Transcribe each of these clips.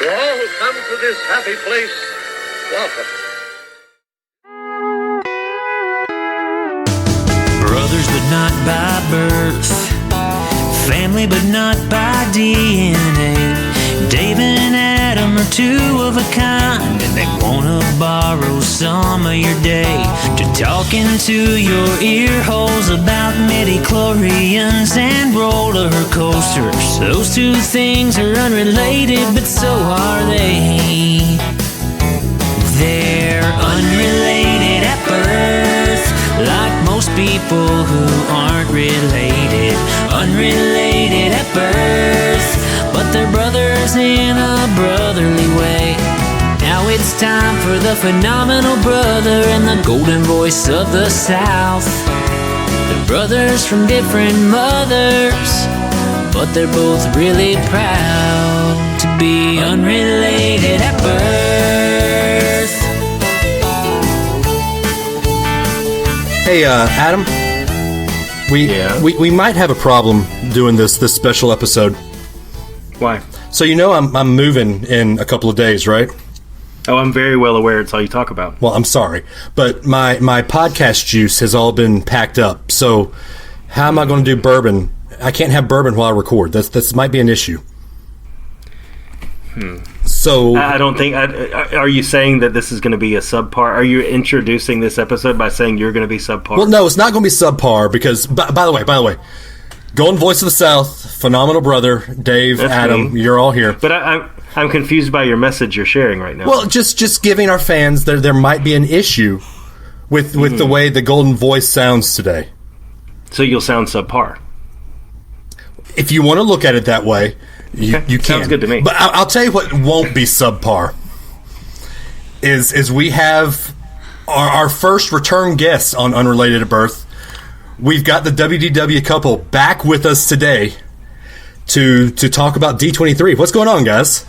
To all who come to this happy place, welcome. Brothers but not by birth, family but not by DNA. Dave and Adam are two of a kind, and they wanna borrow some of your day to talk into your ear holes about midi-chlorians and roller coasters. Those two things are unrelated, but so are they. They're unrelated at birth, like most people who aren't related. Unrelated at birth, but they're brothers in a brotherly way. Now it's time for the phenomenal brother and the golden voice of the South. They're brothers from different mothers, but they're both really proud to be unrelated at birth. Hey, Adam, we might have a problem doing this special episode. Why? So I'm moving in a couple of days, right? Oh, I'm very well aware it's all you talk about. Well, I'm sorry, but my podcast juice has all been packed up. So how am I going to do bourbon? I can't have bourbon while I record. This might be an issue. So I don't think. Are you saying that this is going to be a subpar? Are you introducing this episode by saying you're going to be subpar? Well, no, it's not going to be subpar because. By the way, Golden Voice of the South, phenomenal brother, Dave, That's Adam, me. you're all here. But I'm confused by your message you're sharing right now. Well, just giving our fans there might be an issue with the way the Golden Voice sounds today. So you'll sound subpar. If you want to look at it that way, you can. Sounds good to me. But I'll tell you what won't be subpar is we have our first return guest on Unrelated at Birth. We've got the WDW Couple back with us today to talk about D23. What's going on, guys?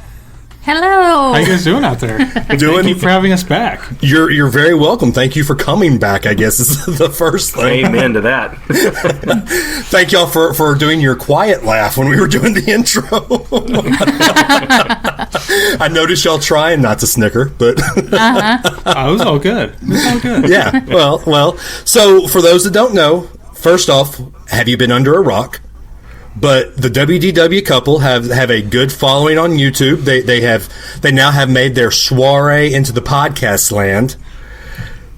Hello. How you guys doing out there? Thank you for having us back. You're very welcome. Thank you for coming back, I guess is the first thing. Amen to that. Thank y'all for doing your quiet laugh when we were doing the intro. I noticed y'all trying not to snicker, but It was all good. yeah. Well. So for those that don't know, first off, have you been under a rock? But the WDW Couple have a good following on YouTube. They now have made their soiree into the podcast land.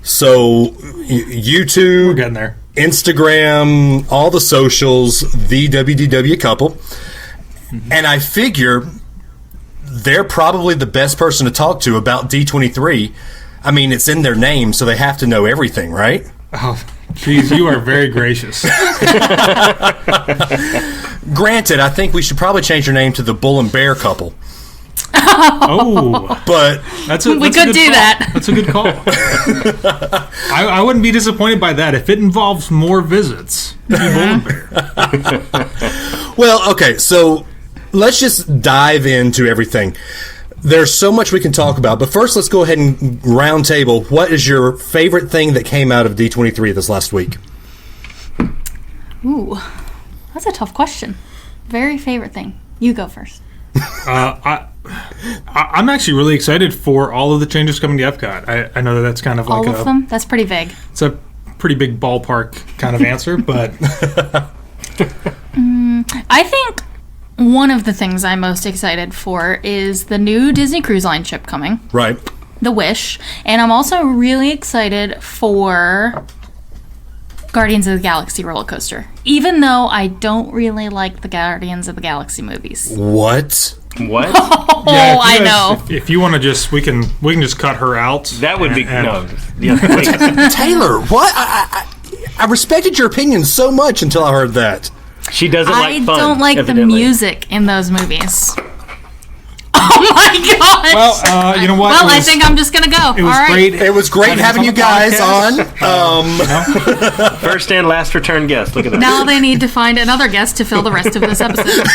So YouTube, We're getting there. Instagram, all the socials, the WDW Couple. And I figure they're probably the best person to talk to about D23. I mean, it's in their name, so they have to know everything, right? Oh, geez, you are very gracious. Granted, I think we should probably change your name to the Bull and Bear Couple. Oh, But We could do that. That's a good call. I wouldn't be disappointed by that if it involves more visits to Bull and Bear. well, okay, so let's just dive into everything. There's so much we can talk about, but first let's go ahead and round table. What is your favorite thing that came out of D23 this last week? Ooh, that's a tough question. Very favorite thing. You go first. I'm actually really excited for all of the changes coming to Epcot. I know that's kind of like All of them? That's pretty vague. It's a pretty big ballpark kind of answer, but I think one of the things I'm most excited for is the new Disney Cruise Line ship coming, Right. the Wish, and I'm also really excited for Guardians of the Galaxy roller coaster, even though I don't really like the Guardians of the Galaxy movies. What? What? Oh, yeah, I know. If you want to just, we can just cut her out. That would be and- no. Yeah, please. Taylor, what? I respected your opinion so much until I heard that. She doesn't I like fun. don't like evidently. the music in those movies. Oh my gosh! Well, you know what? Well, It I was- think I'm just gonna go. It was All right. great. It was great having you guys on. First and last return guest. Look at that. Now they need to find another guest to fill the rest of this episode.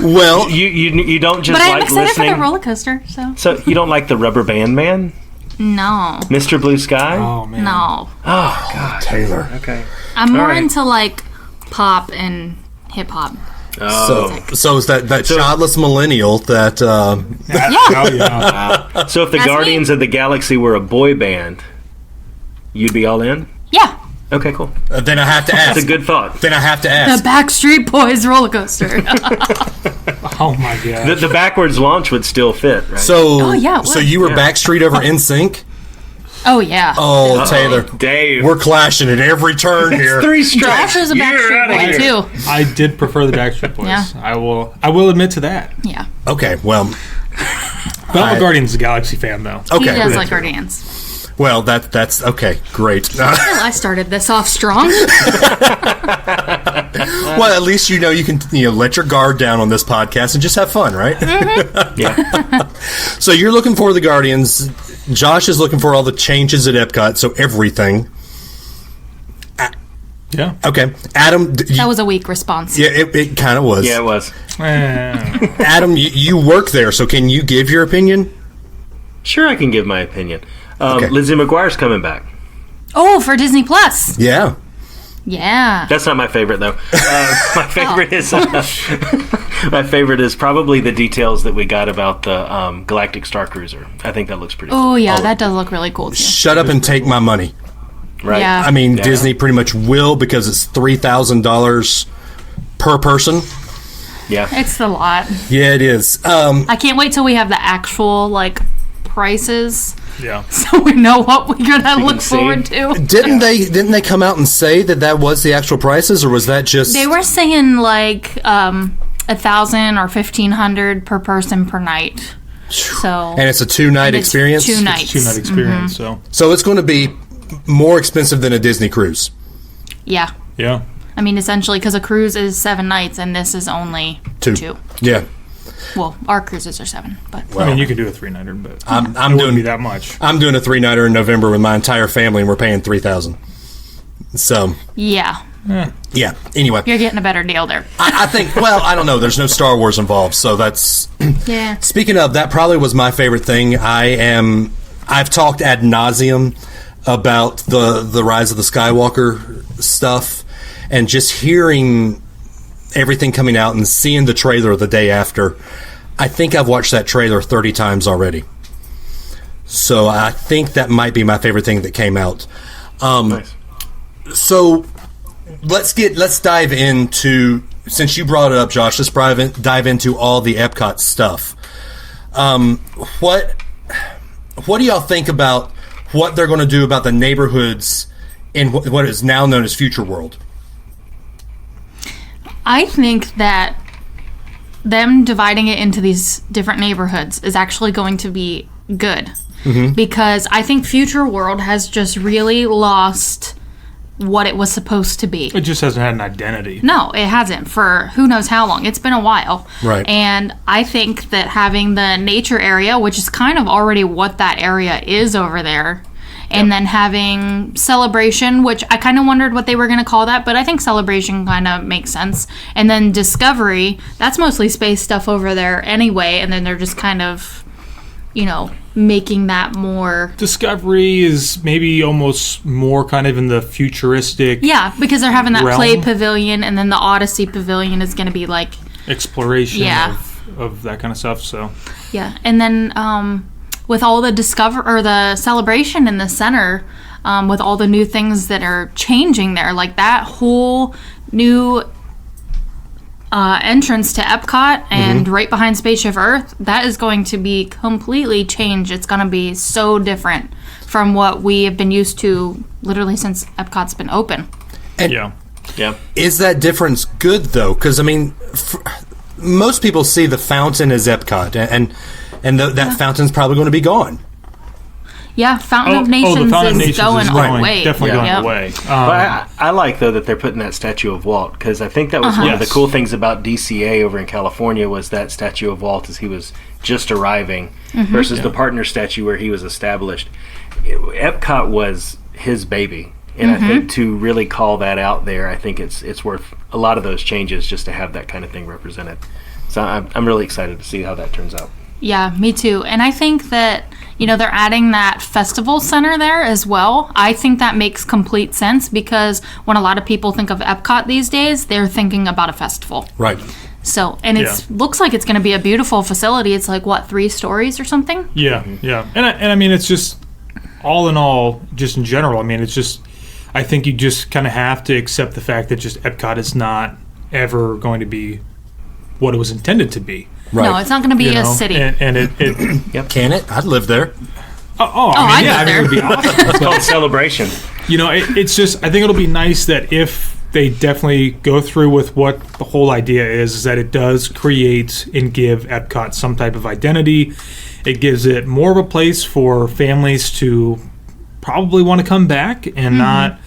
Well, You don't just But I'm like excited listening. for the roller coaster. So you don't like the Rubber Band Man, No, Mr. Blue Sky? Oh man. no. Oh God. Taylor. Okay. I'm more right. into like pop and hip hop. So it's that childless millennial that. Oh, yeah. So if the That's Guardians me. of the Galaxy were a boy band, you'd be all in? Yeah. Okay, cool. Then I have to ask. That's a good thought. Then I have to The ask. Backstreet Boys roller coaster. Oh my god. The backwards launch would still fit, right? So, yeah, it so would. you were Backstreet over NSYNC? Oh, yeah. Oh, Taylor, Dave. we're clashing at every turn here. Three strikes. Josh is a You're Backstreet outta Boy, here. too. I did prefer the Backstreet Boys. Yeah. I will admit to that. Yeah. Okay, well, But I'm a Guardians of the Galaxy fan, though. He okay. does like Guardians. Well, that's okay. Great. Well, I started this off strong. Well, at least you know you can let your guard down on this podcast and just have fun, right? Yeah. So you're looking for the Guardians. Josh is looking for all the changes at Epcot, so everything. Yeah. Okay, Adam. That was a weak response. Yeah, it kind of was. Yeah, it was. Adam, you work there, so can you give your opinion? Sure, I can give my opinion. Okay. Lizzie McGuire's coming back. Oh, for Disney Plus. Yeah. Yeah. That's not my favorite, though. My favorite is my favorite is probably the details that we got about the Galactic Star Cruiser. I think that looks pretty cool. Oh, yeah, that does look really cool, too. Shut up and take my money. Right? Yeah. I mean, Yeah. Disney pretty much will because it's $3,000 per person. Yeah. It's the lot. Yeah, it is. I can't wait till we have the actual, prices Yeah. so we know what we're going to look see. forward to. Didn't they come out and say that was the actual prices, or was that just? They were saying, 1,000 or 1,500 per person per night. So. And it's a 2-night it's experience. 2 nights. Two-night experience, so. So it's going to be more expensive than a Disney cruise. Yeah. Yeah. I mean, essentially, because a cruise is 7 nights and this is only 2. Yeah. Well, our cruises are 7, but. I mean, you can do a 3-nighter, but I'm it wouldn't doing be that much. I'm doing a 3-nighter in November with my entire family, and we're paying $3,000. So Yeah. yeah. Anyway, You're getting a better deal there. I think. Well, I don't know. There's no Star Wars involved, so that's. Yeah. Speaking of, that probably was my favorite thing. I've talked ad nauseum about the Rise of the Skywalker stuff, and just hearing everything coming out and seeing the trailer the day after. I think I've watched that trailer 30 times already. So I think that might be my favorite thing that came out. Nice. So let's dive into, since you brought it up, Josh, let's dive into all the Epcot stuff. What do y'all think about what they're going to do about the neighborhoods in what is now known as Future World? I think that them dividing it into these different neighborhoods is actually going to be good. Because I think Future World has just really lost what it was supposed to be. It just hasn't had an identity. No, it hasn't for who knows how long. It's been a while. Right. And I think that having the nature area, which is kind of already what that area is over there, and then having Celebration, which I kind of wondered what they were going to call that, but I think Celebration kind of makes sense. And then Discovery, that's mostly space stuff over there anyway, and then they're just kind of, making that more... Discovery is maybe almost more kind of in the futuristic Yeah, because they're having that realm. play pavilion, and then the Odyssey pavilion is going to be like... exploration Yeah. of that kind of stuff. So Yeah, and then with all the the Celebration in the center, with all the new things that are changing there, like that whole new entrance to Epcot and right behind Spaceship Earth, that is going to be completely changed. It's going to be so different from what we have been used to literally since Epcot's been open. And yeah. Yeah. is that difference good, though? Because, I mean, most people see the fountain as Epcot, and that fountain's probably going to be gone. Yeah, Fountain of the Nations Fountain of is Nations going is away. definitely going Yep. away. But I like, though, that they're putting that statue of Walt, because I think that was one of the Yes. cool things about DCA over in California was that statue of Walt as he was just arriving versus the partner statue where he was established. Epcot was his baby. And I think to really call that out there, I think it's worth a lot of those changes just to have that kind of thing represented. So I'm really excited to see how that turns out. Yeah, me too. And I think that, they're adding that festival center there as well. I think that makes complete sense because when a lot of people think of Epcot these days, they're thinking about a festival. Right. So, and it looks like it's going to be a beautiful facility. It's like, what, 3 stories or something? Yeah, yeah. And I mean, it's just, all in all, just in general, I mean, it's just, I think you just kind of have to accept the fact that just Epcot is not ever going to be what it was intended to be. Right. No, it's not going to be a city. And it Can it? I'd live there. I'd live there. It would be awesome. It's called Celebration. It's just, I think it'll be nice that if they definitely go through with what the whole idea is that it does create and give Epcot some type of identity. It gives it more of a place for families to probably want to come back and not,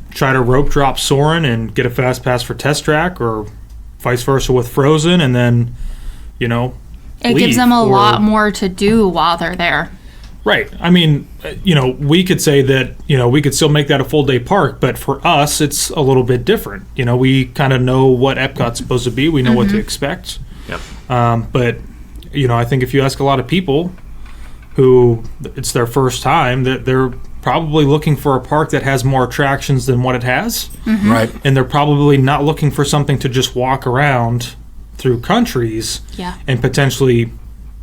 try to rope drop Soarin' and get a fast pass for Test Track or vice versa with Frozen and then, it gives them a lot more to do while they're there. Right. I mean, we could say that, we could still make that a full day park, but for us, it's a little bit different. We kind of know what Epcot's supposed to be. We know what to expect. Yep. But, I think if you ask a lot of people who it's their first time, that they're probably looking for a park that has more attractions than what it has. Mm-hmm. Right. And they're probably not looking for something to just walk around through countries and potentially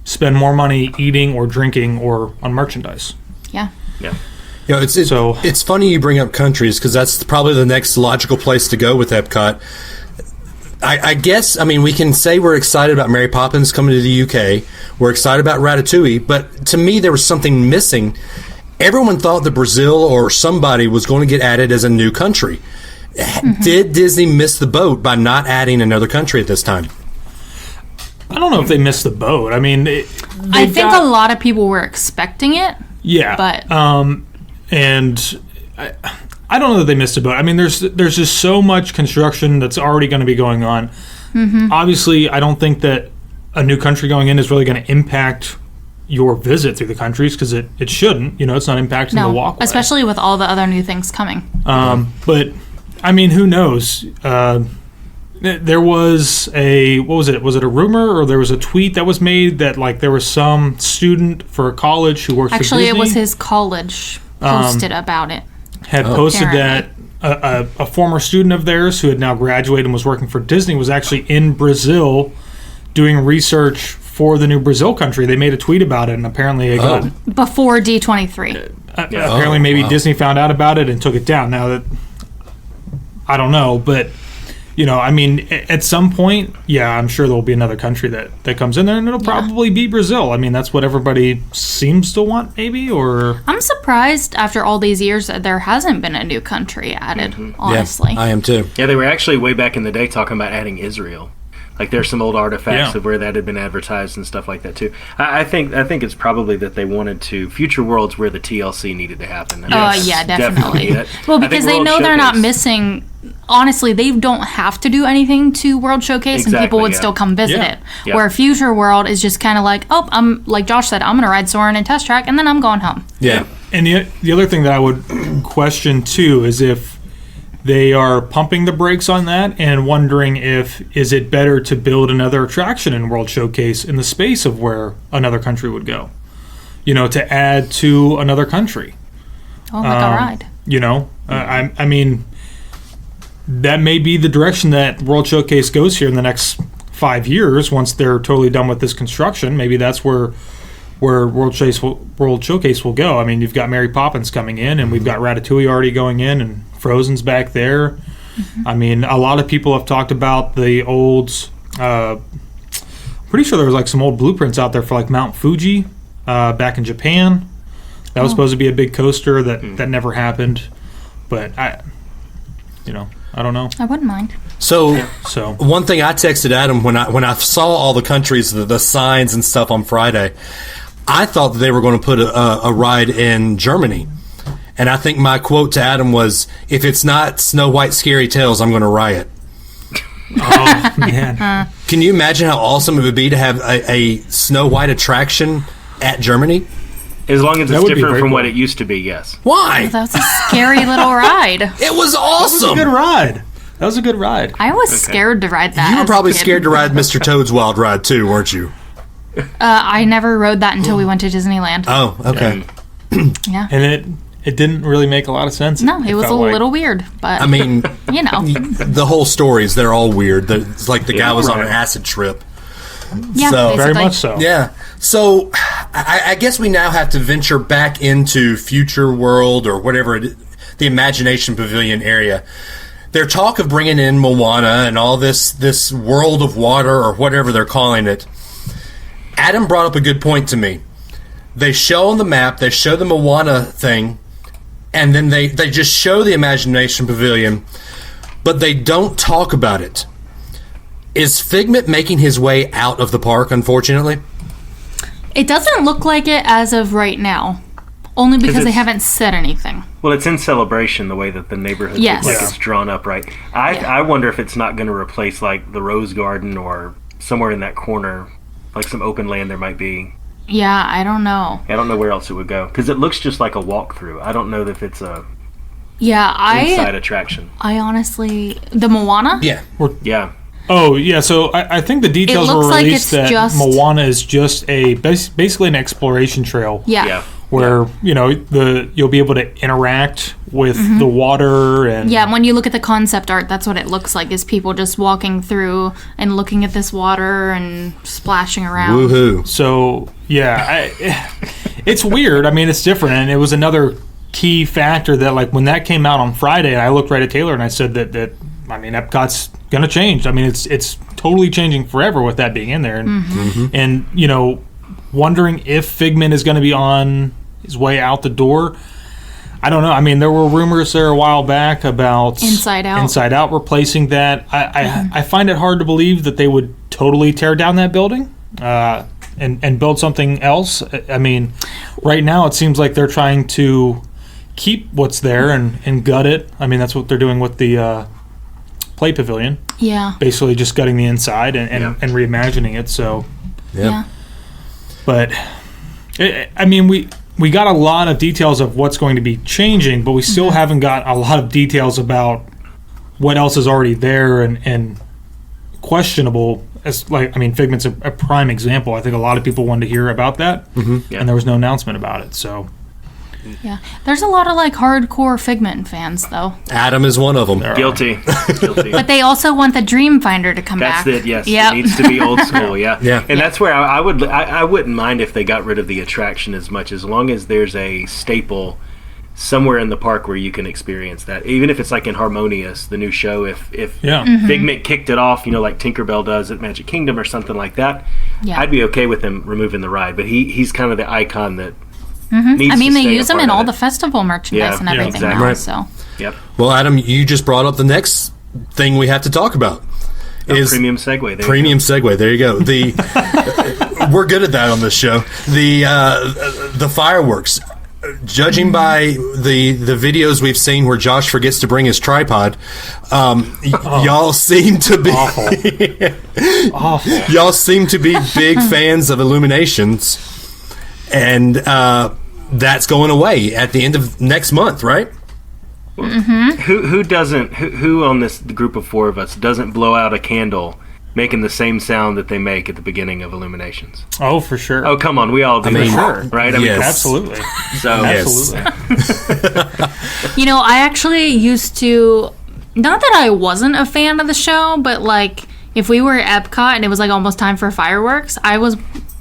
spend more money eating or drinking or on merchandise. Yeah. Yeah. It's funny you bring up countries because that's probably the next logical place to go with Epcot. I guess, we can say we're excited about Mary Poppins coming to the UK. We're excited about Ratatouille, but to me there was something missing. Everyone thought that Brazil or somebody was going to get added as a new country. Mm-hmm. Did Disney miss the boat by not adding another country at this time? I don't know if they missed the boat. I think a lot of people were expecting it. Yeah. But and I don't know that they missed the boat. There's just so much construction that's already going to be going on. Mm-hmm. Obviously, I don't think that a new country going in is really going to impact your visit through the countries because it shouldn't. It's not impacting the walkway. Especially with all the other new things coming. But, who knows? There was was it a rumor or there was a tweet that was made that there was some student for a college who works for Disney? Actually, it was his college posted about it. Had posted that a former student of theirs who had now graduated and was working for Disney was actually in Brazil doing research for the new Brazil country. They made a tweet about it and apparently it got... Before D23. Apparently maybe Disney found out about it and took it down. Now that... I don't know, but... at some point, I'm sure there'll be another country that comes in there, and it'll probably be Brazil. That's what everybody seems to want, maybe, or... I'm surprised after all these years that there hasn't been a new country added, honestly. Yeah, I am too. Yeah, they were actually way back in the day talking about adding Israel. There's some old artifacts of where that had been advertised and stuff like that, too. I think it's probably that they wanted to... Future Worlds where the TLC needed to happen. Definitely. Well, because they know they're not missing... Honestly, they don't have to do anything to World Showcase, and people would still come visit it. Yep. Where Future World is just kind of I'm like Josh said, I'm going to ride Soarin' and Test Track, and then I'm going home. Yeah. And the other thing that I would question too is if they are pumping the brakes on that and wondering is it better to build another attraction in World Showcase in the space of where another country would go, to add to another country. Oh, like a ride. That may be the direction that World Showcase goes here in the next 5 years once they're totally done with this construction. Maybe that's where World Showcase will go. You've got Mary Poppins coming in, and we've got Ratatouille already going in, and Frozen's back there. Mm-hmm. A lot of people have talked about the old... pretty sure there was some old blueprints out there for Mount Fuji back in Japan. That was supposed to be a big coaster that never happened. But I don't know. I wouldn't mind. So one thing I texted Adam when I saw all the countries, the signs and stuff on Friday, I thought that they were going to put a ride in Germany. And I think my quote to Adam was, if it's not Snow White Scary Tales, I'm going to riot. Oh, man. Can you imagine how awesome it would be to have a Snow White attraction at Germany? As long as it's different from what it used to be, yes. Why? That was a scary little ride. It was awesome. That was a good ride. I was scared to ride that. You were probably scared to ride Mr. Toad's Wild Ride too, weren't you? I never rode that until we went to Disneyland. Oh, okay. Yeah. And it didn't really make a lot of sense. No, it was a felt like. little weird, but I mean, you know, the whole stories, they're all weird. It's like the guy was on an acid trip. yeah, So- Very basically. much so. Yeah. So I guess we now have to venture back into Future World or whatever, the Imagination Pavilion area. Their talk of bringing in Moana and all this world of water or whatever they're calling it. Adam brought up a good point to me. They show on the map, they show the Moana thing, and then they just show the Imagination Pavilion, but they don't talk about it. Is Figment making his way out of the park, unfortunately? It doesn't look like it as of right now, only because they it's- haven't said anything. Well, it's in Celebration, the way that the neighborhood Yes. looks like Yeah. it's drawn up right. I wonder if it's not going to replace like the Rose Garden or somewhere in that corner, like some open land there might be. Yeah, I don't know. I don't know where else it would go because it looks just like a walkthrough. I don't know if it's a Yeah, inside attraction. I honestly, the Moana. Yeah. Yeah, Oh, yeah, so I think the details It were looks like released it's that just- Moana is just basically an exploration trail. Yeah. yeah. Where, you know, you'll be able to interact with the water and... Yeah, when you look at the concept art, that's what it looks like, is people just walking through and looking at this water and splashing around. Woohoo. So, yeah, it's weird. I mean, it's different, and it was another key factor that, like, when that came out on Friday, and I looked right at Taylor and I said that I mean, Epcot's going to change. I mean, it's totally changing forever with that being in there. And you know, wondering if Figment is going to be on his way out the door. I don't know. I mean, there were rumors there a while back about Inside Out replacing that. I find it hard to believe that they would totally tear down that building and build something else. I mean, right now it seems like they're trying to keep what's there and gut it. I mean, that's what they're doing with the Play Pavilion. Yeah. Basically just gutting the inside and reimagining it. So, Yeah. but I mean, we got a lot of details of what's going to be changing, but we still haven't got a lot of details about what else is already there and questionable. As like, I mean, Figment's a prime example. I think a lot of people wanted to hear about that, and there was no announcement about it. So, Yeah. There's a lot of like hardcore Figment fans though. Adam is one of them. Guilty. But they also want the Dreamfinder to come That's back. it. Yes, Yep. it needs to be old school. Yeah, Yeah. And that's where I wouldn't mind if they got rid of the attraction as long as there's a staple somewhere in the park where you can experience that. Even if it's like in Harmonious, the new show. If Figment kicked it off, you know, like Tinkerbell does at Magic Kingdom or something like that, Yeah. I'd be okay with him removing the ride. But he's kind of the icon that. I mean, they use them in all the festival merchandise Yeah, and yeah, everything exactly. now. Right. So Yep. Well, Adam, you just brought up the next thing we have to talk about. Is Premium segue. There premium segue. There you go. The we're good at that on this show. The fireworks. Judging by the videos we've seen where Josh forgets to bring his tripod, y'all seem to be awful. y'all seem to be big fans of Illuminations, and that's going away at the end of next month, right? Who doesn't? Who on this group of four of us doesn't blow out a candle, making the same sound that they make at the beginning of Illuminations? Oh, for sure. Oh, come on, we all do. I mean, that, right? I mean, yes. Absolutely. so Yes. Absolutely. you know, I actually used to, not that I wasn't a fan of the show, but like if we were at Epcot and it was like almost time for fireworks,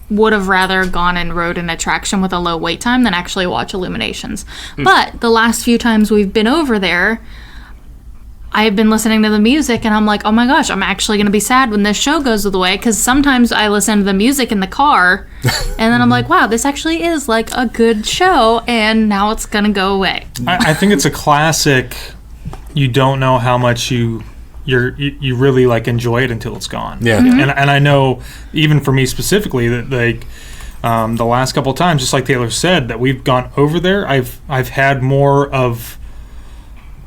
would have rather gone and rode an attraction with a low wait time than actually watch Illuminations. But the last few times we've been over there, I've been listening to the music and I'm like, oh my gosh, I'm actually going to be sad when this show goes away, because sometimes I listen to the music in the car and then I'm like, wow, this actually is like a good show, and now it's going to go away. I think it's a classic. You don't know how much you really like enjoy it until it's gone. Yeah. And I know, even for me specifically, that like the last couple of times, just like Taylor said, that we've gone over there, I've had more of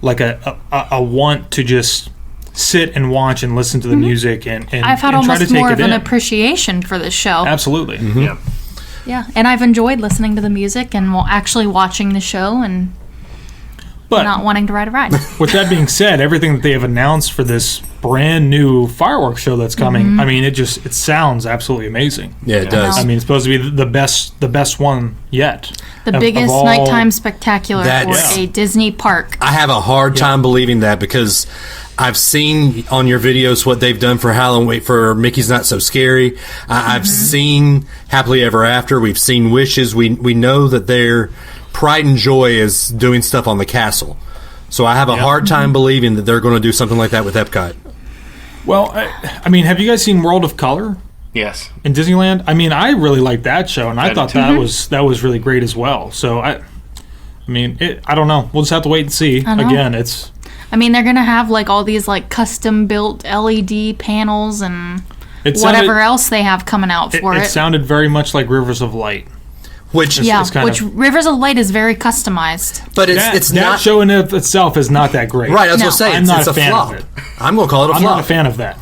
like a want to just sit and watch and listen to the music and I've had and try to almost take more it of an in. appreciation for the show. Absolutely. yeah. Yeah, and I've enjoyed listening to the music and actually watching the show. And But not wanting to ride a ride. with that being said, everything that they have announced for this brand new fireworks show that's coming, I mean, it sounds absolutely amazing. Yeah, it does. I mean, it's supposed to be the best one yet. The biggest nighttime spectacular for a Disney park. I have a hard time believing that because I've seen on your videos what they've done for Halloween, for Mickey's Not So Scary. I've seen Happily Ever After. We've seen Wishes. We know that their pride and joy is doing stuff on the castle. So I have a hard time believing that they're going to do something like that with Epcot. Well, I mean, have you guys seen World of Color? Yes. In Disneyland? I mean, I really liked that show, and I thought that was really great as well. So I mean, I don't know. We'll just have to wait and see. Again, it's. I mean, they're gonna have like all these like custom built LED panels and whatever else they have coming out for it. It sounded very much like Rivers of Light. Which Rivers of Light is very customized. But it's that not. show in itself is not that great. Right, I was going to say, I'm not it's a fan flop. of it. I'm going to call it a flop. I'm not a fan of that.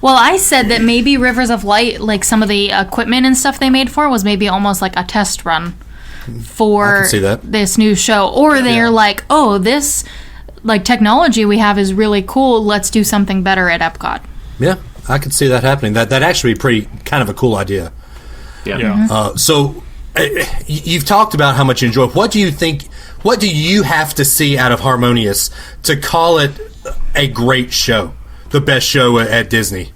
Well, I said that maybe Rivers of Light, like some of the equipment and stuff they made for, was maybe almost like a test run for this new show. Or they're like, oh, this like technology we have is really cool. Let's do something better at Epcot. Yeah, I could see that happening. That actually be pretty kind of a cool idea. Yeah. So you've talked about how much you enjoy. What do you think? What do you have to see out of Harmonious to call it a great show, the best show at Disney?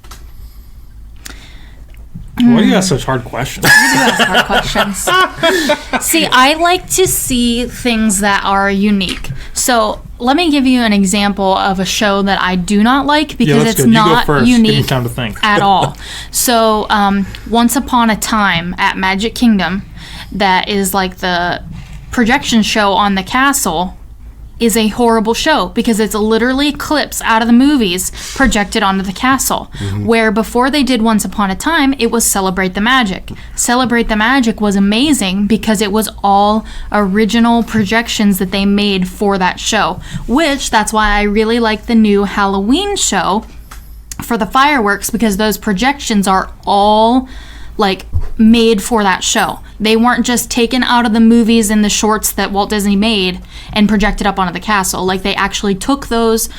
Why do you ask such hard questions? You do ask hard questions. See, I like to see things that are unique. So let me give you an example of a show that I do not like because it's not unique at all. So Once Upon a Time at Magic Kingdom, that is like the projection show on the castle, is a horrible show because it's literally clips out of the movies projected onto the castle. Where before they did Once Upon a Time, it was Celebrate the Magic. Celebrate the Magic was amazing because it was all original projections that they made for that show, which that's why I really like the new Halloween show for the fireworks, because those projections are all like made for that show. They weren't just taken out of the movies and the shorts that Walt Disney made and projected up onto the castle. Like they actually took those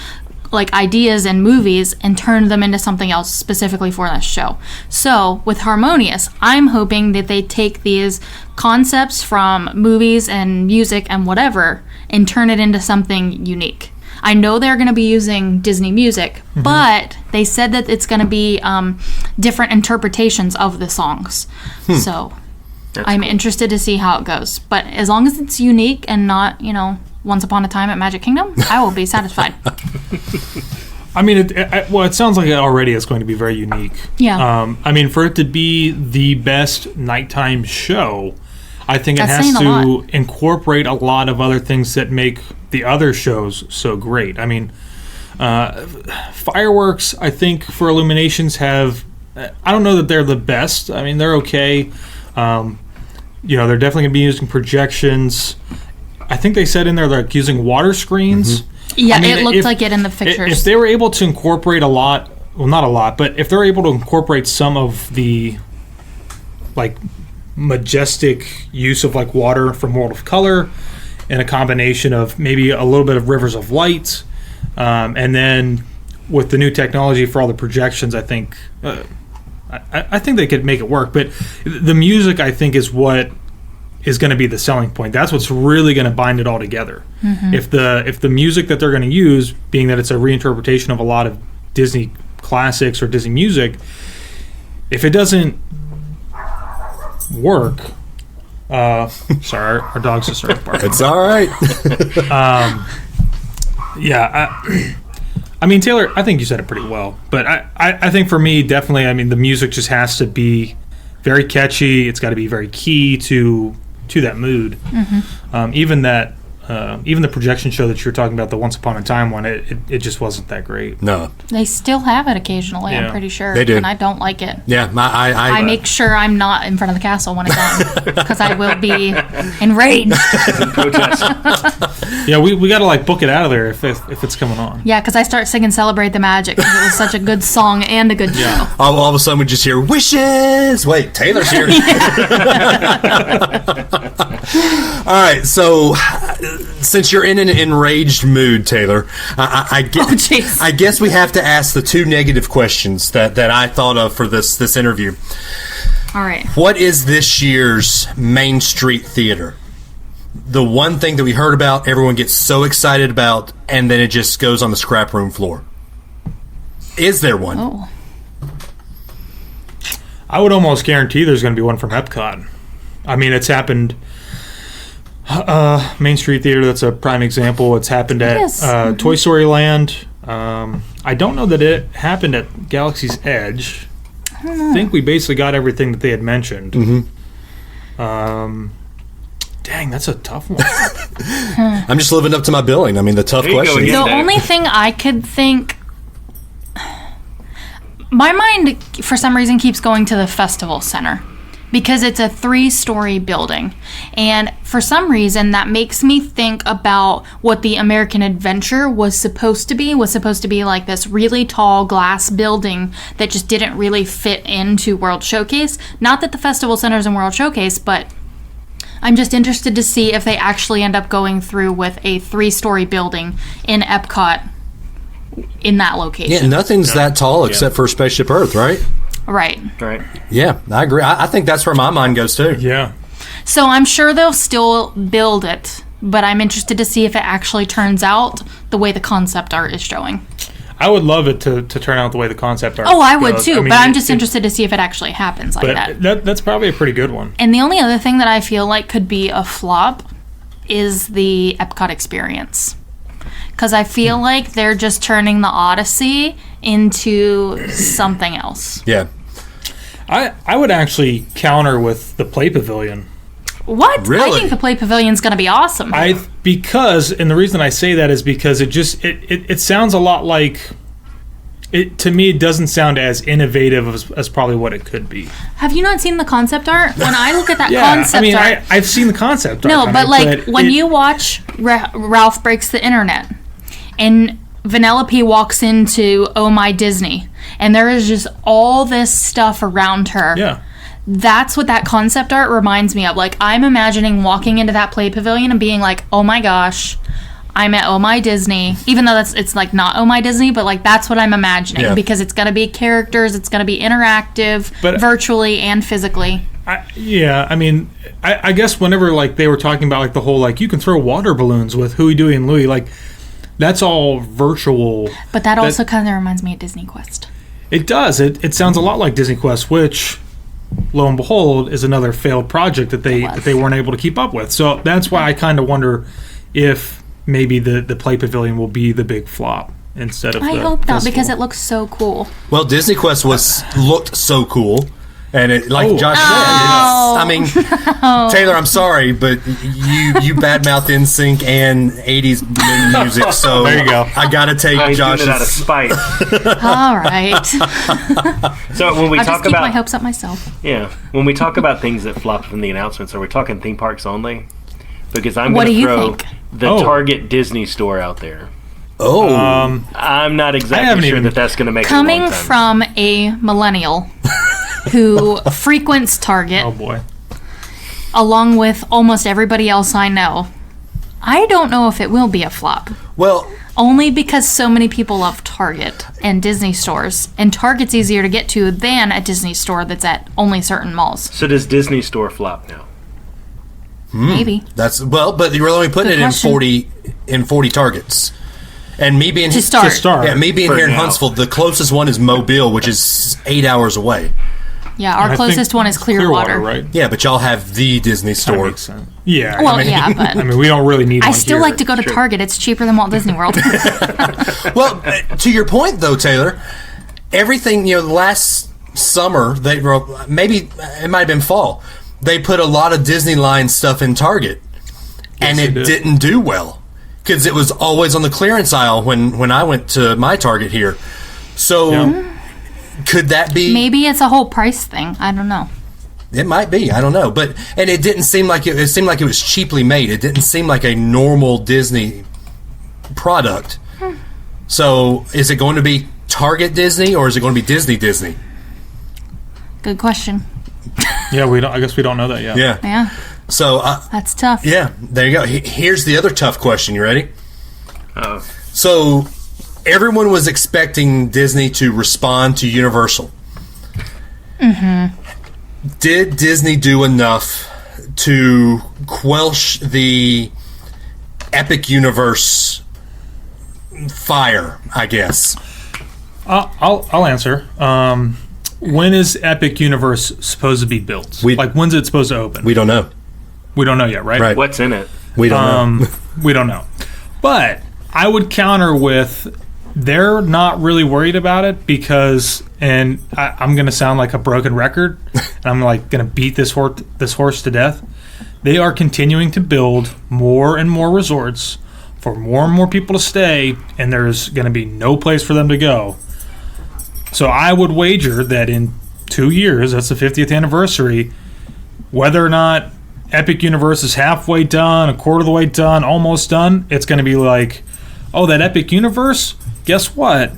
like ideas and movies and turned them into something else specifically for that show. So with Harmonious, I'm hoping that they take these concepts from movies and music and whatever and turn it into something unique. I know they're going to be using Disney music, but they said that it's going to be different interpretations of the songs. So I'm interested to see how it goes. But as long as it's unique and not, Once Upon a Time at Magic Kingdom, I will be satisfied. I mean, it sounds like it already is going to be very unique. Yeah. I mean, for it to be the best nighttime show, I think it That's has saying a to lot. incorporate a lot of other things that make the other shows so great. I mean, fireworks, I think, for Illuminations have... I don't know that they're the best. I mean, they're okay. They're definitely going to be using projections. I think they said in there they're like using water screens. Yeah, I mean, it looked like it in the pictures. If they were able to incorporate a lot... Well, not a lot, but if they're able to incorporate some of the... like majestic use of like water from World of Color and a combination of maybe a little bit of Rivers of Light, and then with the new technology for all the projections, I think I think they could make it work. But the music, I think, is what is going to be the selling point. That's what's really going to bind it all together. If the music that they're going to use, being that it's a reinterpretation of a lot of Disney classics or Disney music, if it doesn't work, sorry, our dog's just started barking. It's all right. I mean, Taylor, I think you said it pretty well, but I think for me, definitely, I mean, the music just has to be very catchy. It's got to be very key to that mood. Even the projection show that you're talking about, the Once Upon a Time one, it just wasn't that great. No. They still have it occasionally, Yeah. I'm pretty sure. They do. And I don't like it. Yeah, I make sure I'm not in front of the castle when it's on, because I will be enraged. Protest. Yeah, we got to like book it out of there if it's coming on. Yeah, because I start singing Celebrate the Magic, because it was such a good song and a good show. all of a sudden we just hear wishes. Wait, Taylor's here. All right, so since you're in an enraged mood, Taylor, I guess we have to ask the two negative questions that I thought of for this interview. All right. What is this year's Main Street Theater? The one thing that we heard about, everyone gets so excited about, and then it just goes on the scrap room floor. Is there one? Oh. I would almost guarantee there's going to be one from Epcot. I mean, it's happened. Main Street Theater, that's a prime example. It's happened at Toy Story Land. I don't know that it happened at Galaxy's Edge. I think we basically got everything that they had mentioned. Dang, that's a tough one. I'm just living up to my billing. I mean, the tough question. The only thing I could think... My mind, for some reason, keeps going to the Festival Center. Because it's a 3-story building. And for some reason, that makes me think about what the American Adventure was supposed to be. Was supposed to be like this really tall glass building that just didn't really fit into World Showcase. Not that the Festival Center's in World Showcase, but I'm just interested to see if they actually end up going through with a 3-story building in Epcot in that location. Yeah, nothing's that tall except for Spaceship Earth, right? Right. Yeah, I agree. I think that's where my mind goes too. Yeah. So I'm sure they'll still build it, but I'm interested to see if it actually turns out the way the concept art is showing. I would love it to turn out the way the concept art Oh, I would does. too, I mean, but I'm just interested to see if it actually happens like but that. That's probably a pretty good one. And the only other thing that I feel like could be a flop is the Epcot experience. Because I feel like they're just turning the Odyssey into something else. Yeah. I would actually counter with the Play Pavilion. What? Really? I think the Play Pavilion's going to be awesome. Because the reason I say that is because it sounds a lot like... To me, it doesn't sound as innovative as probably what it could be. Have you not seen the concept art? When I look at that concept art... I've seen the concept art. No, but when you watch Ralph Breaks the Internet, and Vanellope walks into Oh My Disney, and there is just all this stuff around her. Yeah. That's what that concept art reminds me of. Like, I'm imagining walking into that Play Pavilion and being like, oh my gosh, I'm at Oh My Disney. Even though it's like not Oh My Disney, but like that's what I'm imagining. Because it's going to be characters, it's going to be interactive, virtually and physically. I guess whenever like they were talking about like the whole like you can throw water balloons with Huey, Dewey, and Louie, like that's all virtual. But that also kind of reminds me of Disney Quest. It does. It sounds a lot like Disney Quest, which, lo and behold, is another failed project that they weren't able to keep up with. So that's why I kind of wonder if maybe the Play Pavilion will be the big flop instead of. I hope not, because it looks so cool. Well, Disney Quest looked so cool. And it, like Josh said, I mean, Taylor, I'm sorry, but you badmouth NSYNC and 80s music, so there you go. I gotta take Josh's. Doing it out of spite. All right. So when we I'll talk just keep about my hopes up myself. Yeah, when we talk about things that flopped from the announcements, are we talking theme parks only? Because I'm What going do to you throw think? the Target Disney store out there. Oh, I'm not exactly sure that's going to make Coming it a long time. from a millennial who frequents Target. Oh boy. Along with almost everybody else I know, I don't know if it will be a flop. Well, only because so many people love Target and Disney stores, and Target's easier to get to than a Disney store that's at only certain malls. So does Disney store flop now? Maybe. but you're only putting it in 40 Targets. And me being to start. Yeah, me being For here in now. Huntsville, the closest one is Mobile, which is 8 hours away. Yeah, our closest one is Clearwater. right? Yeah, but y'all have the Disney That store. makes sense. Yeah. Well, yeah, but I mean, we don't really need I one still here. like to go to Target. It's cheaper than Walt Disney World. Well, to your point though, Taylor, everything, last summer maybe it might have been fall. They put a lot of Disney line stuff in Target, and it didn't do well because it was always on the clearance aisle when I went to my Target here. So could that be? Maybe it's a whole price thing. I don't know. It might be. I don't know, and it didn't seem like it seemed like it was cheaply made. It didn't seem like a normal Disney product. So is it going to be Target Disney or is it going to be Disney Disney? Good question. Yeah, I guess we don't know that yet. Yeah. Yeah. So That's tough. yeah, there you go. Here's the other tough question. You ready? Oh, So everyone was expecting Disney to respond to Universal. Did Disney do enough to quelch the Epic Universe fire, I guess? I'll answer. When is Epic Universe supposed to be built? When's it supposed to open? We don't know. We don't know yet, right? Right. what's in it? We don't know. We don't know. But I would counter with they're not really worried about it because, and I'm going to sound like a broken record, and I'm like going to beat this horse to death. They are continuing to build more and more resorts for more and more people to stay, and there's going to be no place for them to go. So I would wager that in 2 years, that's the 50th anniversary, whether or not Epic Universe is halfway done, a quarter of the way done, almost done, it's going to be like, oh, that Epic Universe, guess what?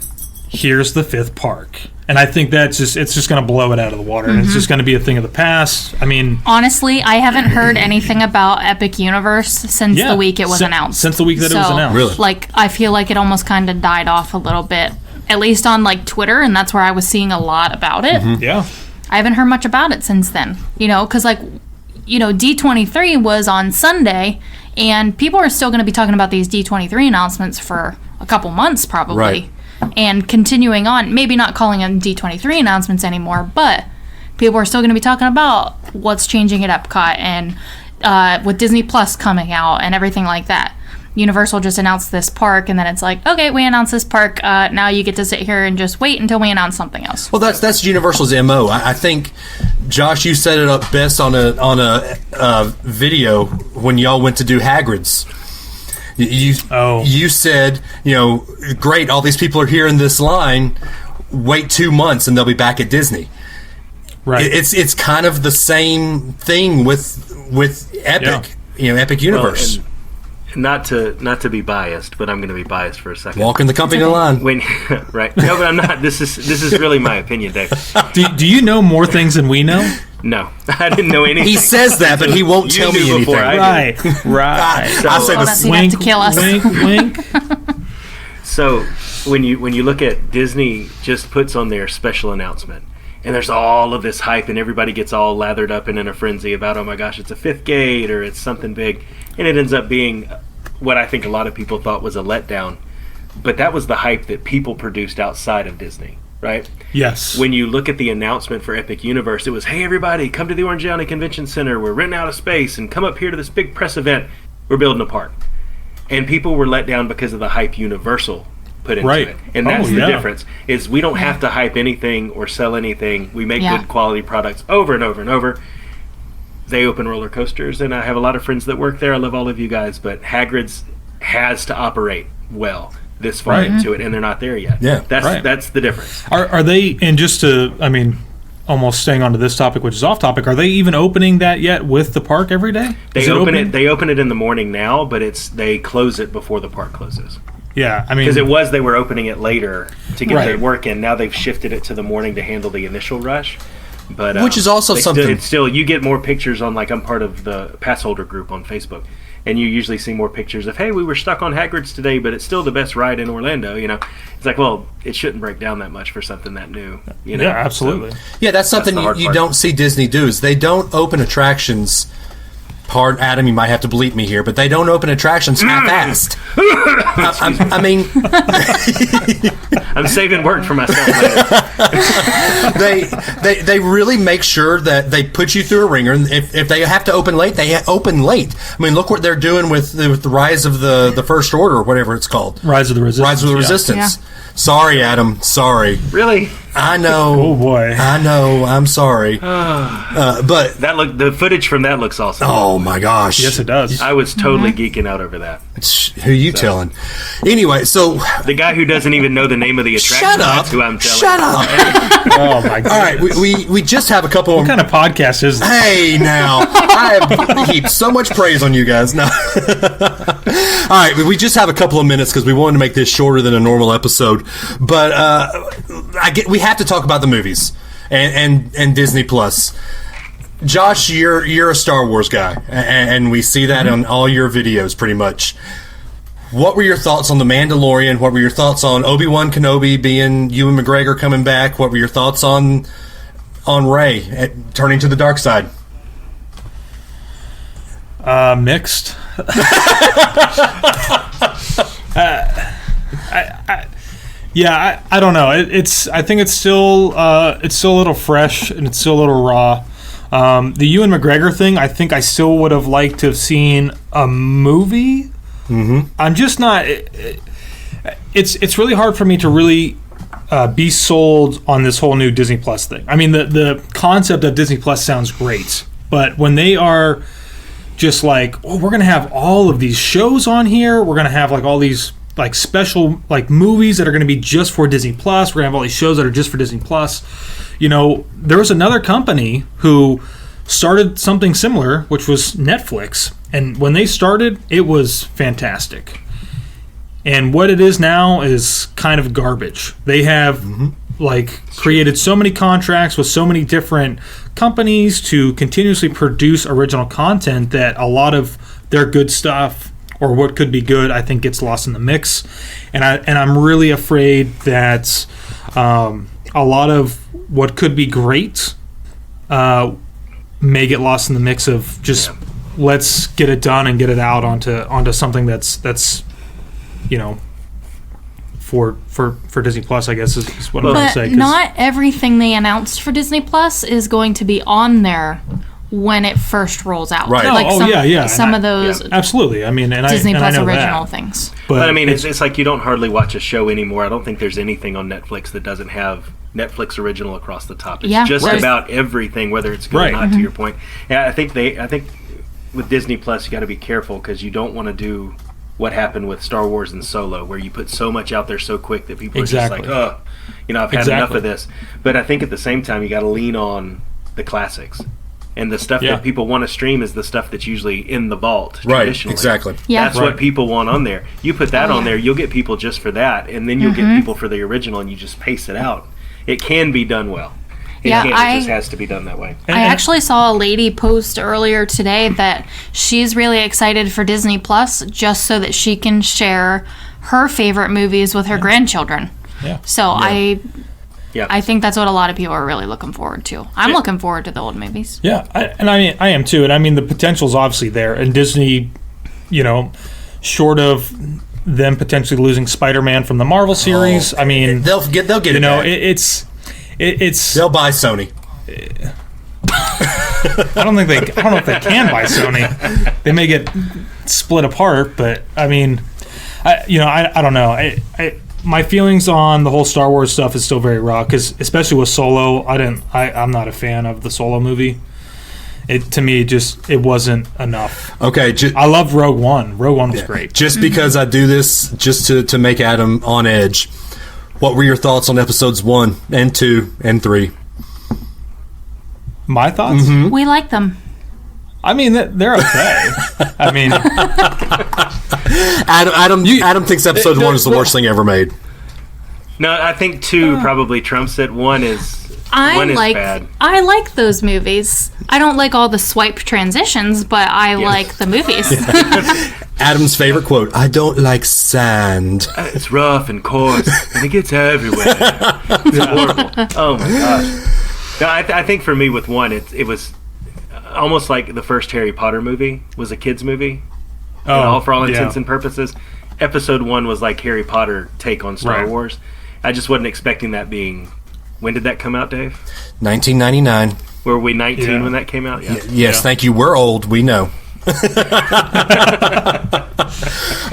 Here's the 5th park. And I think it's just going to blow it out of the water. And it's just going to be a thing of the past. I mean, Honestly, I haven't heard anything about Epic Universe since the week it was announced. Since the week that it was announced. Really? Like, I feel like it almost kind of died off a little bit, at least on like Twitter, and that's where I was seeing a lot about it. Yeah. I haven't heard much about it since then, because D23 was on Sunday, and people are still going to be talking about these D23 announcements for a couple months probably. Right. And continuing on, maybe not calling them D23 announcements anymore, but people are still going to be talking about what's changing at Epcot and with Disney Plus coming out and everything like that. Universal just announced this park, and then it's like, okay, we announced this park. Now you get to sit here and just wait until we announce something else. Well, that's Universal's MO. I think, Josh, you set it up best on a video when y'all went to do Hagrid's. You said, great, all these people are here in this line. Wait 2 months and they'll be back at Disney. Right. It's kind of the same thing with Epic. Epic Universe. Well, not to be biased, but I'm going to be biased for a second. Walking the company line. Right? No, but I'm not. This is really my opinion, Dave. Do you know more things than we know? No, I didn't know anything. He says that, but he won't tell me anything. Right. I say That's the enough to kill us. Wink, wink. So when you look at Disney, just puts on their special announcement, and there's all of this hype, and everybody gets all lathered up and in a frenzy about, oh my gosh, it's a 5th gate or it's something big, and it ends up being what I think a lot of people thought was a letdown. But that was the hype that people produced outside of Disney, right? Yes. When you look at the announcement for Epic Universe, it was, hey everybody, come to the Orange County Convention Center, we're renting out a space, and come up here to this big press event, we're building a park. And people were let down because of the hype Universal put into it. And that's the difference, is we don't have to hype anything or sell anything. We make good quality products over and over and over. They open roller coasters, and I have a lot of friends that work there. I love all of you guys, but Hagrid's has to operate well this far into it, and they're not there yet. Yeah. That's the difference. Are they, and just to, almost staying onto this topic, which is off topic, are they even opening that yet with the park every day? They open it in the morning now, but they close it before the park closes. Yeah, because they were opening it later to get their work in. Now they've shifted it to the morning to handle the initial rush. But which is also something. It's still, you get more pictures on, like, I'm part of the pass holder group on Facebook, and you usually see more pictures of, hey, we were stuck on Hagrid's today, but it's still the best ride in Orlando. It's like, well, it shouldn't break down that much for something that new. Yeah, absolutely. So, that's something you don't see Disney do, is they don't open attractions. Adam, you might have to bleep me here, but they don't open attractions half-assed. I'm saving work for myself later. They really make sure that they put you through a ringer. And if they have to open late, they open late. Look what they're doing with the Rise of the First Order, or whatever it's called. Rise of the Resistance. Yeah. Sorry, Adam. Sorry. Really? I know. Oh boy. I know. I'm sorry. But the footage from that looks awesome. Oh my gosh. Yes, it does. I was totally geeking out over that. Who you telling? Anyway, so the guy who doesn't even know the name of the attraction. Shut up. That's who I'm telling. Shut up. Oh my god. All right, we just have a couple. What kind of podcast is this? Hey, now I heap so much praise on you guys. No. All right, we just have a couple of minutes because we wanted to make this shorter than a normal episode. But we have to talk about the movies and Disney Plus. Josh, you're a Star Wars guy, and we see that on all your videos pretty much. What were your thoughts on The Mandalorian? What were your thoughts on Obi-Wan Kenobi being Ewan McGregor coming back? What were your thoughts on Rey turning to the dark side? Mixed. I don't know. I think it's still a little fresh and it's still a little raw. The Ewan McGregor thing, I think I still would have liked to have seen a movie. Mm-hmm. I'm just not. It's really hard for me to really be sold on this whole new Disney Plus thing. I mean, the concept of Disney Plus sounds great, but when they are just like, oh, we're gonna have all of these shows on here, we're gonna have like all these like special like movies that are gonna be just for Disney Plus, we're gonna have all these shows that are just for Disney Plus. You know, there was another company who started something similar, which was Netflix, and when they started, it was fantastic. And what it is now is kind of garbage. They have like created so many contracts with so many different companies to continuously produce original content that a lot of their good stuff, or what could be good, I think gets lost in the mix. And I'm really afraid that a lot of what could be great may get lost in the mix of just let's get it done and get it out onto something that's you know, for Disney Plus, I guess is what I'm going to say. But not everything they announced for Disney Plus is going to be on there when it first rolls out. Right. Like some of those absolutely. I mean, Disney Plus I know original that. things. But I mean, it's like you don't hardly watch a show anymore. I don't think there's anything on Netflix that doesn't have Netflix original across the top. It's just about everything, whether it's good or not. To your point, I think with Disney Plus, you got to be careful because you don't want to do what happened with Star Wars and Solo, where you put so much out there so quick that people are just like, oh, you know, I've had enough of this. But I think at the same time, you got to lean on the classics. And the stuff that people want to stream is the stuff that's usually in the vault. Right, traditionally. exactly. Yeah. That's what people want on there. You put that on there, you'll get people just for that, and then you'll get people for the original, and you just pace it out. It can be done well. It just has to be done that way. I actually saw a lady post earlier today that she's really excited for Disney Plus just so that she can share her favorite movies with her grandchildren. Yeah. So I think that's what a lot of people are really looking forward to. I'm looking forward to the old movies. Yeah, I am too. And I mean, the potential's obviously there. And Disney, you know, short of them potentially losing Spider-Man from the Marvel series, I mean, they'll get you it know, back. It's They'll buy Sony. I don't know if they can buy Sony. They may get split apart, but I mean, I don't know. My feelings on the whole Star Wars stuff is still very raw because, especially with Solo, I'm not a fan of the Solo movie. To me, it wasn't enough. Okay, I loved Rogue One. Rogue One was great. Just because I do this just to make Adam on edge. What were your thoughts on episodes 1 and 2 and 3? My thoughts? We like them. I mean, they're okay. I mean, Adam thinks episode 1 is the worst thing ever made. No, I think 2 probably trumps it. 1 is bad. I like those movies. I don't like all the swipe transitions, but I like the movies. Adam's favorite quote: "I don't like sand." It's rough and coarse, and it gets everywhere. It's horrible. Oh my gosh. No, I think for me with 1, it was almost like the first Harry Potter movie was a kids movie. For all intents and purposes, episode 1 was like Harry Potter take on Star Wars. I just wasn't expecting that being. When did that come out, Dave? 1999. Were we 19 when that came out? Yeah. Yes, thank you. We're old. We know. All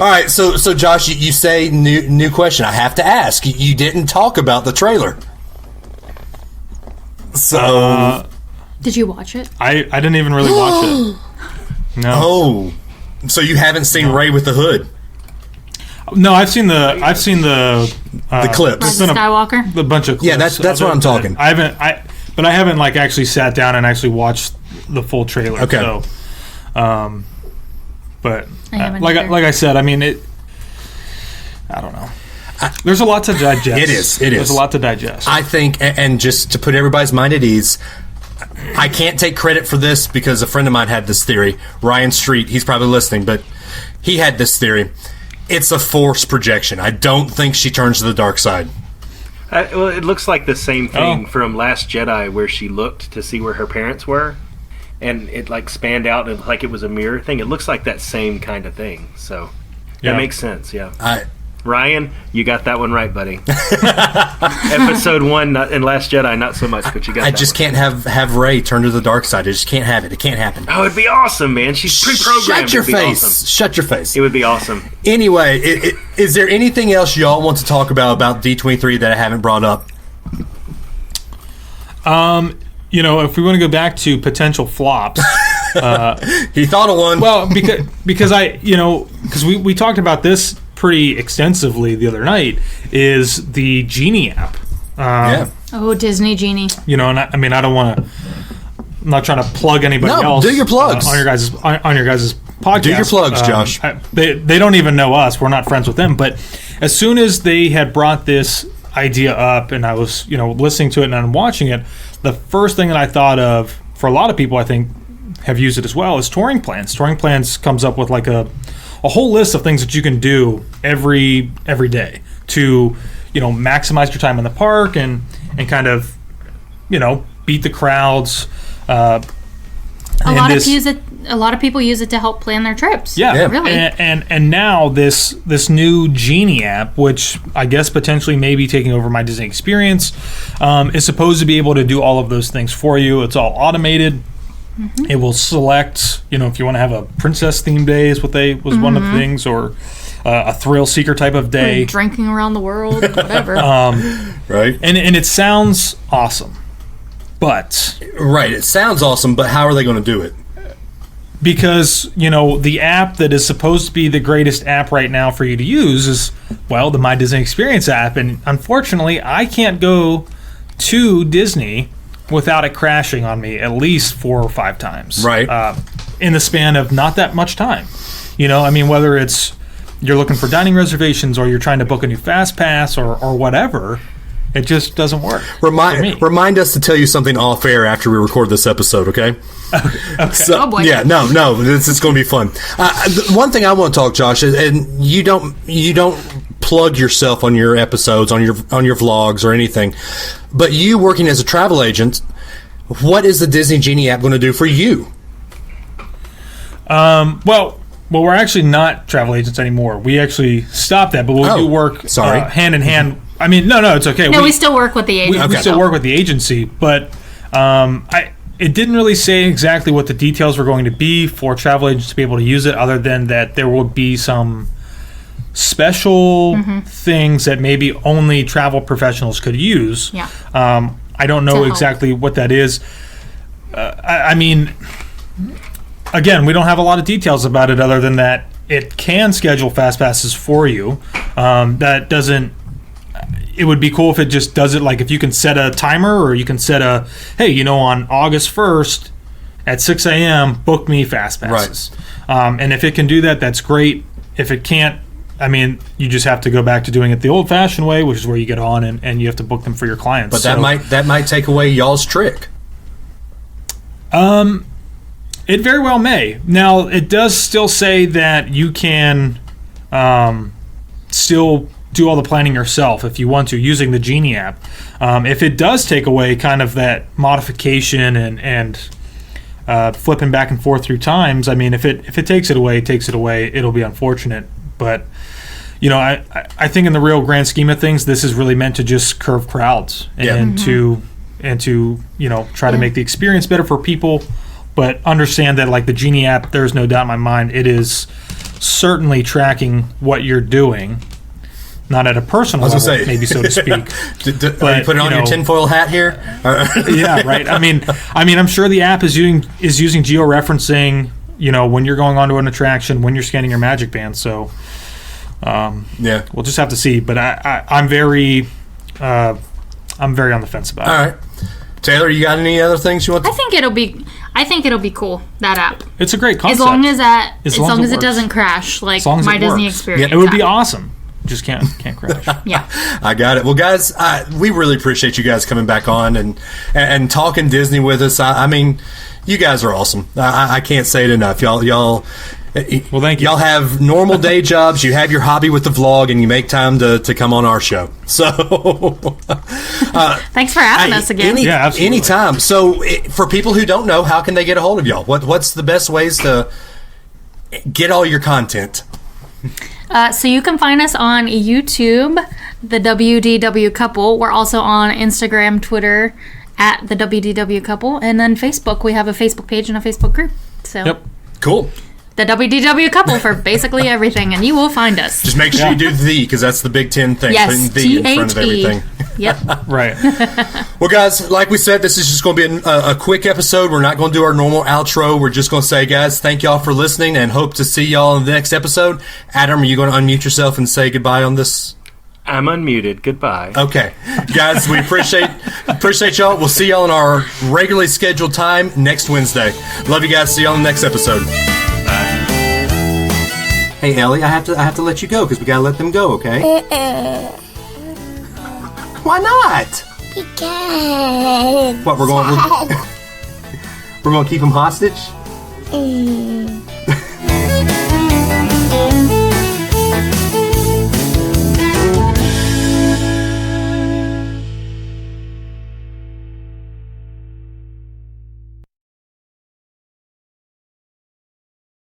right, so Josh, you say new question. I have to ask. You didn't talk about the trailer. So did you watch it? I didn't even really watch it. No. Oh, so you haven't seen Rey with the hood? No, I've seen the clips. Rise of Skywalker. The bunch of clips. Yeah, that's what I'm talking. I haven't like actually sat down and actually watched the full trailer. Okay. So, but like I said, I mean it. I don't know. There's a lot to digest. It is. There's a lot to digest. I think, and just to put everybody's mind at ease, I can't take credit for this because a friend of mine had this theory. Ryan Street, he's probably listening, but he had this theory. It's a force projection. I don't think she turns to the dark side. Well, it looks like the same thing from Last Jedi, where she looked to see where her parents were, and it like spanned out and like it was a mirror thing. It looks like that same kind of thing. So that makes sense. Yeah. Ryan, you got that one right, buddy. Episode 1 and Last Jedi, not so much, but you got. I just can't have Rey turn to the dark side. I just can't have it. It can't happen. Oh, it'd be awesome, man. She's pre-programmed. Shut your face. Awesome. Shut your face. It would be awesome. Anyway, is there anything else y'all want to talk about D23 that I haven't brought up? If we want to go back to potential flops. He thought of one. Well, because we talked about this pretty extensively the other night, is the Genie app. Oh, Disney Genie. And I don't want to. I'm not trying to plug anybody else. Do your plugs on your guys' podcast. Do your plugs, Josh. They don't even know us. We're not friends with them. But as soon as they had brought this idea up, and I was listening to it and I'm watching it, the first thing that I thought of, for a lot of people, I think have used it as well, is touring plans. Touring plans comes up with like a whole list of things that you can do every day to maximize your time in the park and kind of beat the crowds. A lot of people use it to help plan their trips. Yeah. Really. And now this new Genie app, which I guess potentially may be taking over my Disney experience, is supposed to be able to do all of those things for you. It's all automated. Mm-hmm. It will select, if you want to have a princess themed day is one of the things, or a thrill seeker type of day. Or drinking around the world, whatever. Right. And it sounds awesome. But right, it sounds awesome, but how are they going to do it? Because, the app that is supposed to be the greatest app right now for you to use is, the My Disney Experience app. And unfortunately, I can't go to Disney without it crashing on me at least 4 or 5 times. Right. In the span of not that much time. Whether it's you're looking for dining reservations or you're trying to book a new Fast Pass or whatever, it just doesn't work. Remind us to tell you something off air after we record this episode, okay? Okay. So, oh boy. Yeah, no, this is going to be fun. One thing I want to talk, Josh, and you don't plug yourself on your episodes, on your vlogs or anything, but you working as a travel agent, what is the Disney Genie app going to do for you? Well, we're actually not travel agents anymore. We actually stopped that, but we do work hand in hand. No, it's okay. No, we still work with the agency. We still work with the agency, but it didn't really say exactly what the details were going to be for travel agents to be able to use it, other than that there will be some special things that maybe only travel professionals could use. Yeah. I don't know exactly what that is. Again, we don't have a lot of details about it other than that it can schedule fast passes for you. It would be cool if it just does it, like if you can set a timer, or you can set on August 1st at 6 a.m., book me fast passes. Right. And if it can do that, that's great. If it can't, you just have to go back to doing it the old-fashioned way, which is where you get on and you have to book them for your clients. But that might take away y'all's trick. It very well may. Now, it does still say that you can still do all the planning yourself if you want to, using the Genie app. If it does take away kind of that modification and flipping back and forth through times, if it takes it away, it'll be unfortunate. But I think in the real grand scheme of things, this is really meant to just curve crowds and to try to make the experience better for people. But understand that, like the Genie app, there's no doubt in my mind, it is certainly tracking what you're doing. Not at a personal level, maybe so to speak. Are you putting on your tinfoil hat here? Yeah, right. I'm sure the app is using georeferencing. When you're going onto an attraction, when you're scanning your Magic Band. So, we'll just have to see. But I'm very on the fence about it. All right, Taylor, you got any other things you want? I think it'll be cool, that app. It's a great concept. As long as it doesn't crash like My Disney Experience. Yeah, it would be awesome. just can't crash. Yeah. I got it. Well, guys, we really appreciate you guys coming back on and talking Disney with us. I mean, you guys are awesome. I can't say it enough. Y'all. Well, thank you. Y'all have normal day jobs. You have your hobby with the vlog, and you make time to come on our show. So, Thanks for having us again. Yeah, absolutely. Anytime. So, for people who don't know, how can they get a hold of y'all? What's the best ways to get all your content? So you can find us on YouTube, the WDW Couple. We're also on Instagram, Twitter, at the WDW Couple, and then Facebook. We have a Facebook page and a Facebook group. So Yep. Cool. the WDW Couple for basically everything, and you will find us. Just make sure you do the, because that's the Big Ten thing. Yes, Putting the in front of T-H-E. everything. Yep. Right. Well, guys, like we said, this is just going to be a quick episode. We're not going to do our normal outro. We're just going to say, guys, thank y'all for listening, and hope to see y'all in the next episode. Adam, are you going to unmute yourself and say goodbye on this? I'm unmuted. Goodbye. Okay. Guys, we appreciate y'all. We'll see y'all in our regularly scheduled time next Wednesday. Love you guys. See y'all in the next episode. Hey, Ellie, I have to let you go because we got to let them go, okay? Why not? Because. What, we're going to keep them hostage?